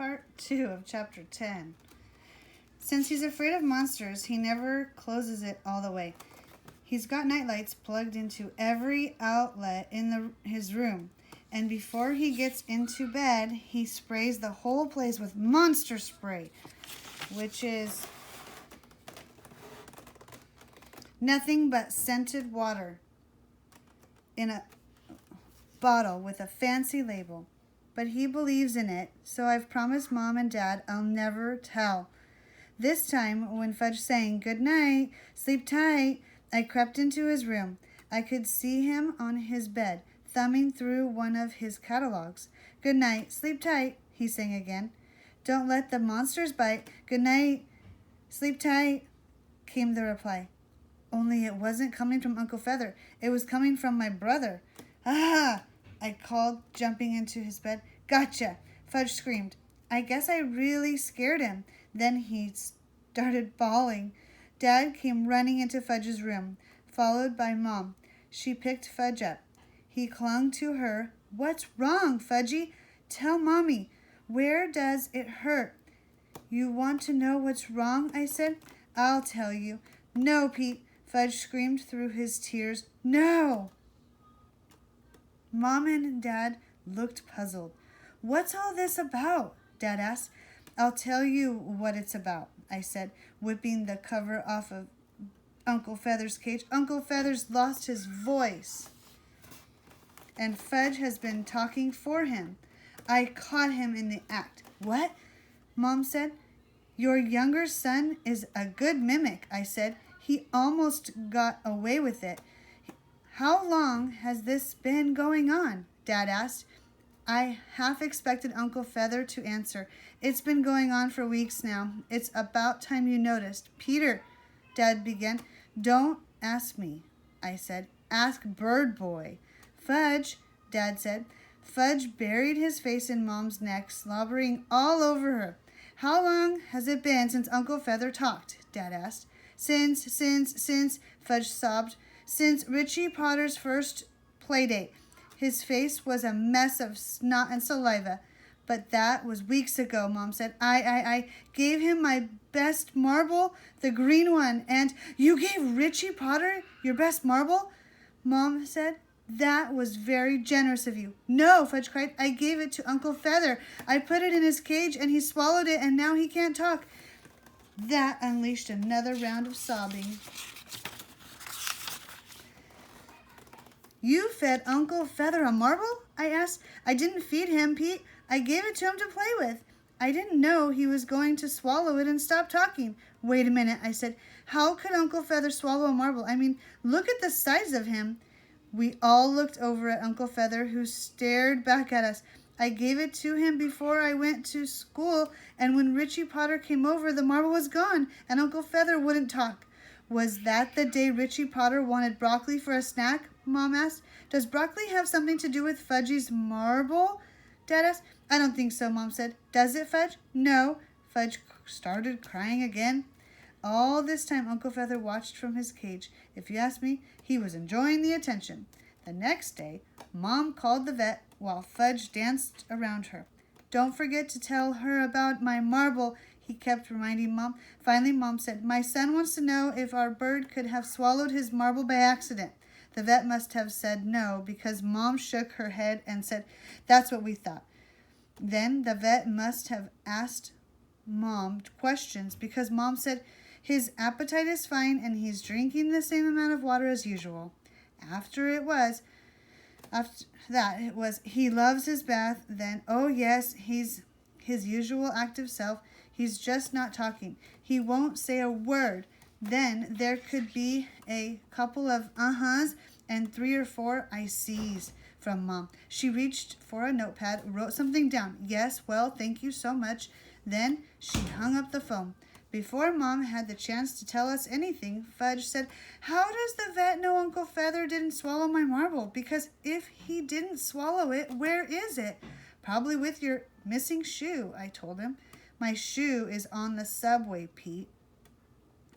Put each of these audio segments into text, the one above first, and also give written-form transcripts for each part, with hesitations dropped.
Part 2 of Chapter 10. Since he's afraid of monsters, he never closes it all the way. He's got nightlights plugged into every outlet in his room. And before he gets into bed, he sprays the whole place with monster spray, which is nothing but scented water in a bottle with a fancy label. But he believes in it, so I've promised Mom and Dad I'll never tell. This time, when Fudge sang, "Good night, sleep tight," I crept into his room. I could see him on his bed, thumbing through one of his catalogs. "Good night, sleep tight," he sang again. "Don't let the monsters bite. Good night, sleep tight," came the reply. Only it wasn't coming from Uncle Feather. It was coming from my brother. "Ah!" I called, jumping into his bed. "Gotcha!" Fudge screamed. I guess I really scared him. Then he started bawling. Dad came running into Fudge's room, followed by Mom. She picked Fudge up. He clung to her. "What's wrong, Fudgy? Tell Mommy. Where does it hurt?" "You want to know what's wrong?" I said. "I'll tell you." "No, Pete," Fudge screamed through his tears. "No!" Mom and Dad looked puzzled. "What's all this about?" Dad asked. "I'll tell you what it's about," I said, whipping the cover off of Uncle Feather's cage. Uncle Feather's lost his voice, and Fudge has been talking for him. I caught him in the act. "What?" Mom said. "Your younger son is a good mimic," I said. "He almost got away with it." "How long has this been going on?" Dad asked. I half expected Uncle Feather to answer. "It's been going on for weeks now. It's about time you noticed." "Peter," Dad began. "Don't ask me," I said. "Ask Bird Boy." "Fudge," Dad said. Fudge buried his face in Mom's neck, slobbering all over her. "How long has it been since Uncle Feather talked?" Dad asked. Since, Fudge sobbed. "Since Richie Potter's first play date." His face was a mess of snot and saliva. "But that was weeks ago," Mom said. I gave him my best marble, the green one." "And you gave Richie Potter your best marble?" Mom said. "That was very generous of you." "No," Fudge cried. "I gave it to Uncle Feather. I put it in his cage and he swallowed it and now he can't talk." That unleashed another round of sobbing. "You fed Uncle Feather a marble?" I asked. "I didn't feed him, Pete. I gave it to him to play with. I didn't know he was going to swallow it and stop talking." "Wait a minute," I said. "How could Uncle Feather swallow a marble? I mean, look at the size of him." We all looked over at Uncle Feather, who stared back at us. "I gave it to him before I went to school, and when Richie Potter came over, the marble was gone, and Uncle Feather wouldn't talk." "Was that the day Richie Potter wanted broccoli for a snack?" Mom asked. "Does broccoli have something to do with Fudgy's marble?" Dad asked. "I don't think so," Mom said. "Does it, Fudge?" "No." Fudge started crying again. All this time, Uncle Feather watched from his cage. If you ask me, he was enjoying the attention. The next day, Mom called the vet while Fudge danced around her. "Don't forget to tell her about my marble," he kept reminding Mom. Finally, Mom said, "My son wants to know if our bird could have swallowed his marble by accident." The vet must have said no, because Mom shook her head and said, "That's what we thought." Then the vet must have asked Mom questions, because Mom said, "His appetite is fine and he's drinking the same amount of water as usual." After that, it was, "He loves his bath." Then, "Oh yes, he's his usual active self. He's just not talking. He won't say a word." Then there could be a couple of uh-huhs and 3 or 4 "I sees" from Mom. She reached for a notepad, wrote something down. "Yes, well, thank you so much." Then she hung up the phone. Before Mom had the chance to tell us anything, Fudge said, "How does the vet know Uncle Feather didn't swallow my marble? Because if he didn't swallow it, where is it?" "Probably with your missing shoe," I told him. "My shoe is on the subway, Pete."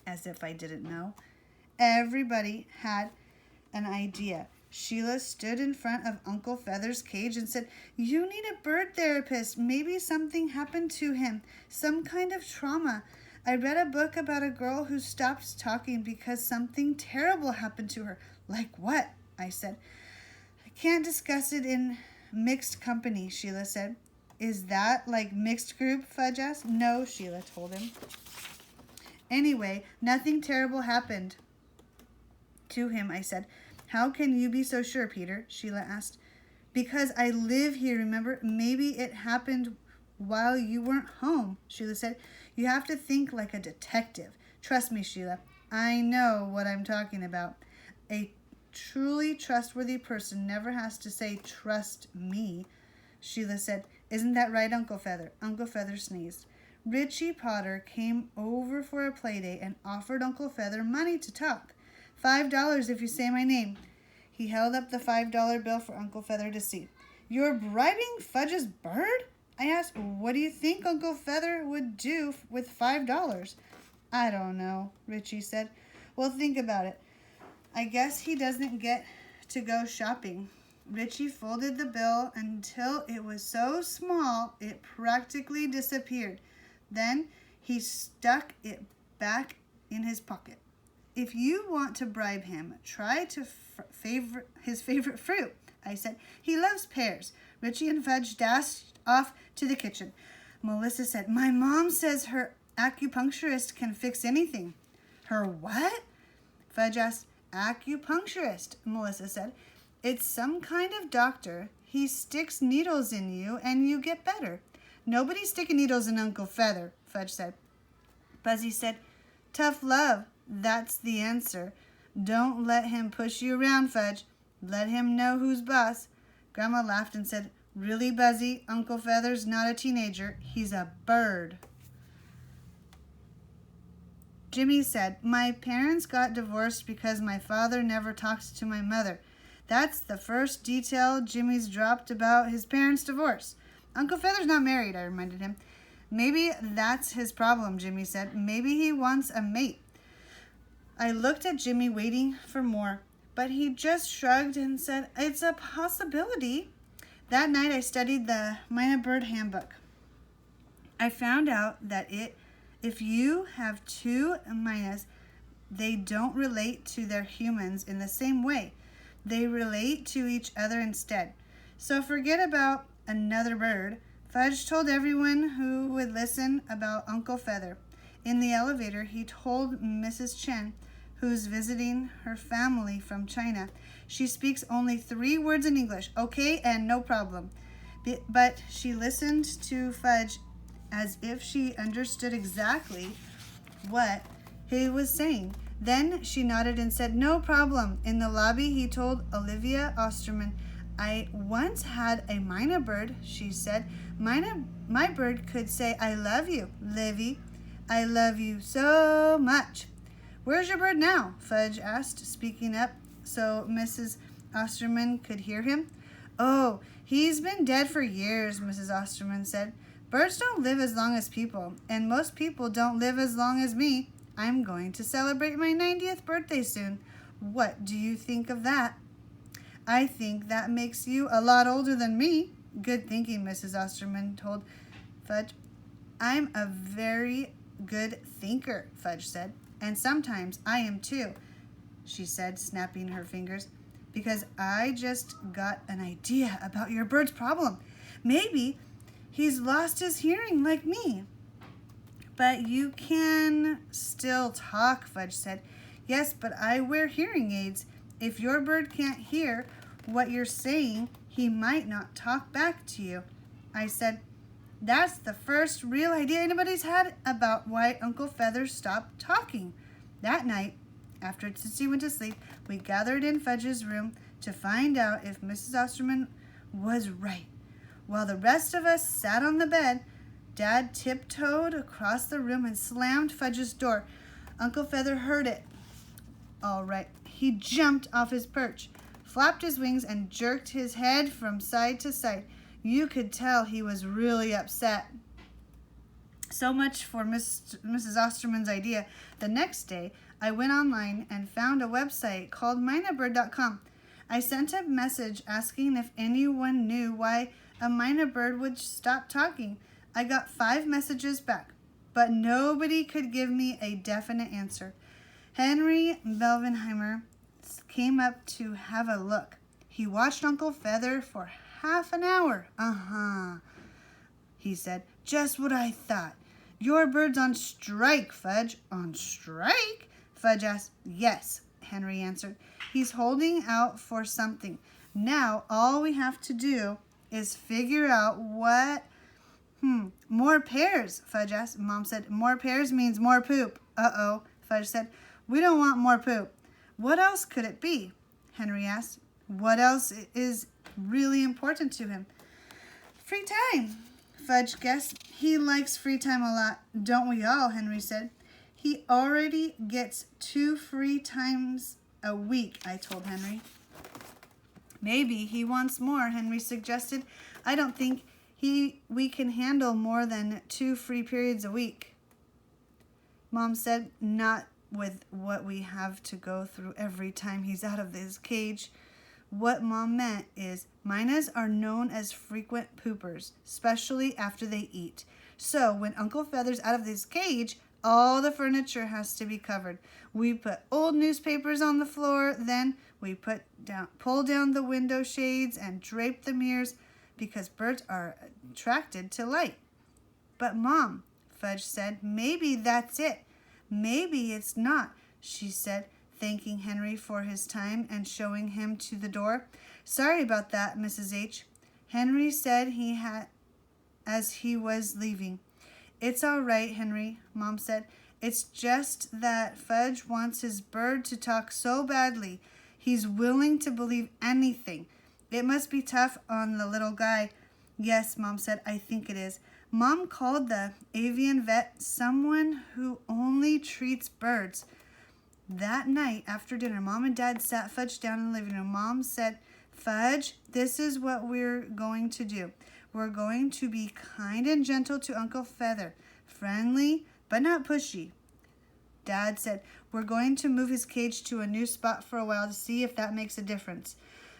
As if I didn't know. Everybody had an idea. Sheila stood in front of Uncle Feather's cage and said, "You need a bird therapist. Maybe something happened to him, some kind of trauma. I read a book about a girl who stopped talking because something terrible happened to her." "Like what?" I said. "I can't discuss it in mixed company," Sheila said. "Is that like mixed group?" Fudge asked. "No," Sheila told him. "Anyway, nothing terrible happened to him," I said. "How can you be so sure, Peter?" Sheila asked. "Because I live here, remember? Maybe it happened while you weren't home," Sheila said. "You have to think like a detective. Trust me, Sheila. I know what I'm talking about. A truly trustworthy person never has to say, 'Trust me.'" Sheila said, "Isn't that right, Uncle Feather?" Uncle Feather sneezed. Richie Potter came over for a play date and offered Uncle Feather money to talk. $5 if you say my name." He held up the $5 bill for Uncle Feather to see. "You're bribing Fudge's bird?" I asked. "What do you think Uncle Feather would do with $5? "I don't know," Richie said. "Well, think about it. I guess he doesn't get to go shopping." Richie folded the bill until it was so small it practically disappeared. Then he stuck it back in his pocket. "If you want to bribe him, try to favorite his favorite fruit," I said. "He loves pears." Richie and Fudge dashed off to the kitchen. Melissa said, "My mom says her acupuncturist can fix anything." "Her what?" Fudge asked. "Acupuncturist," Melissa said. "It's some kind of doctor. He sticks needles in you and you get better." "Nobody's sticking needles in Uncle Feather," Fudge said. Buzzy said, "Tough love. That's the answer. Don't let him push you around, Fudge. Let him know who's boss." Grandma laughed and said, "Really, Buzzy, Uncle Feather's not a teenager. He's a bird." Jimmy said, "My parents got divorced because my father never talked to my mother." That's the first detail Jimmy's dropped about his parents' divorce. "Uncle Feather's not married," I reminded him. "Maybe that's his problem," Jimmy said. "Maybe he wants a mate." I looked at Jimmy, waiting for more, but he just shrugged and said, "It's a possibility." That night I studied the Mina Bird Handbook. I found out that if you have two minas, they don't relate to their humans in the same way. They relate to each other instead. So forget about another bird. Fudge told everyone who would listen about Uncle Feather. In the elevator, he told Mrs. Chen, who's visiting her family from China. She speaks only 3 words in English, okay and no problem. But she listened to Fudge as if she understood exactly what he was saying. Then she nodded and said, "No problem." In the lobby, he told Olivia Osterman, "I once had a Mina bird," she said. My bird could say, "I love you, Livy. I love you so much." "Where's your bird now?" Fudge asked, speaking up so Mrs. Osterman could hear him. "Oh, he's been dead for years," Mrs. Osterman said. "Birds don't live as long as people, and most people don't live as long as me. I'm going to celebrate my 90th birthday soon. What do you think of that?" "I think that makes you a lot older than me." "Good thinking," Mrs. Osterman told Fudge. "I'm a very good thinker," Fudge said. "And sometimes I am too," she said, snapping her fingers, "because I just got an idea about your bird's problem. Maybe he's lost his hearing like me." "But you can still talk," Fudge said. "Yes, but I wear hearing aids. If your bird can't hear what you're saying, he might not talk back to you." I said, "That's the first real idea anybody's had about why Uncle Feather stopped talking." That night, after Tootsie went to sleep, we gathered in Fudge's room to find out if Mrs. Osterman was right. While the rest of us sat on the bed, Dad tiptoed across the room and slammed Fudge's door. Uncle Feather heard it. All right. He jumped off his perch, flapped his wings, and jerked his head from side to side. You could tell he was really upset. So much for Mrs. Osterman's idea. The next day, I went online and found a website called minabird.com. I sent a message asking if anyone knew why a minor bird would stop talking. I got 5 messages back, but nobody could give me a definite answer. Henry Belvenheimer came up to have a look. He watched Uncle Feather for half an hour. He said, just what I thought. Your bird's on strike, Fudge. On strike? Fudge asked. Yes, Henry answered. He's holding out for something. Now all we have to do is figure out what... More pears, Fudge asked. Mom said, more pears means more poop. Uh-oh, Fudge said. We don't want more poop. What else could it be? Henry asked. What else is really important to him? Free time, Fudge guessed. He likes free time a lot. Don't we all? Henry said. He already gets 2 free times a week, I told Henry. Maybe he wants more, Henry suggested. I don't think we can handle more than 2 free periods a week. Mom said, not with what we have to go through every time he's out of his cage. What Mom meant is miners are known as frequent poopers, especially after they eat. So when Uncle Feather's out of his cage, all the furniture has to be covered. We put old newspapers on the floor, then we pull down the window shades and drape the mirrors because birds are attracted to light. But Mom, Fudge said, maybe that's it. Maybe it's not, she said, thanking Henry for his time and showing him to the door. Sorry about that, Mrs. H. Henry said he had as he was leaving. It's all right, Henry, Mom said. It's just that Fudge wants his bird to talk so badly. He's willing to believe anything. It must be tough on the little guy. Yes, Mom said, I think it is. Mom called the avian vet someone who only treats birds. That night after dinner, Mom and Dad sat Fudge down in the living room. Mom said, Fudge, this is what we're going to do. We're going to be kind and gentle to Uncle Feather. Friendly, but not pushy. Dad said, we're going to move his cage to a new spot for a while to see if that makes a difference.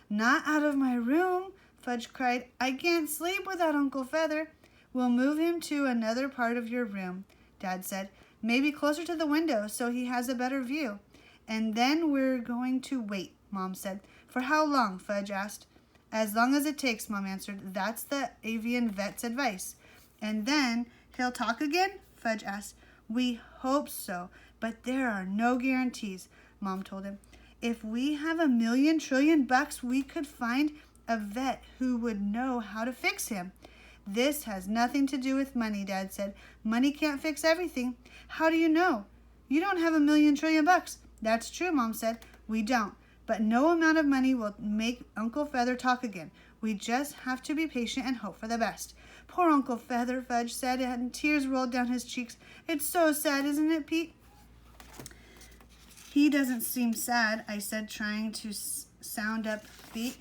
Not out of my room, Fudge cried. I can't sleep without Uncle Feather. We'll move him to another part of your room, Dad said. Maybe closer to the window so he has a better view. And then we're going to wait, Mom said. For how long? Fudge asked. As long as it takes, Mom answered. That's the avian vet's advice. And then he'll talk again? Fudge asked. We hope so, but there are no guarantees, Mom told him. If we have $1 trillion, we could find a vet who would know how to fix him. This has nothing to do with money, Dad said. Money can't fix everything. How do you know? You don't have $1 trillion. That's true, Mom said. We don't. But no amount of money will make Uncle Feather talk again. We just have to be patient and hope for the best. Poor Uncle Feather, Fudge said, and tears rolled down his cheeks. It's so sad, isn't it, Pete? He doesn't seem sad, I said, trying to sound upbeat.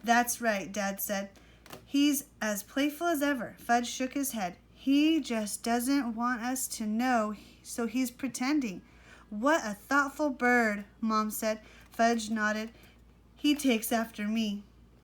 That's right, Dad said. He's as playful as ever. Fudge shook his head. He just doesn't want us to know, so he's pretending. What a thoughtful bird, Mom said. Fudge nodded. He takes after me.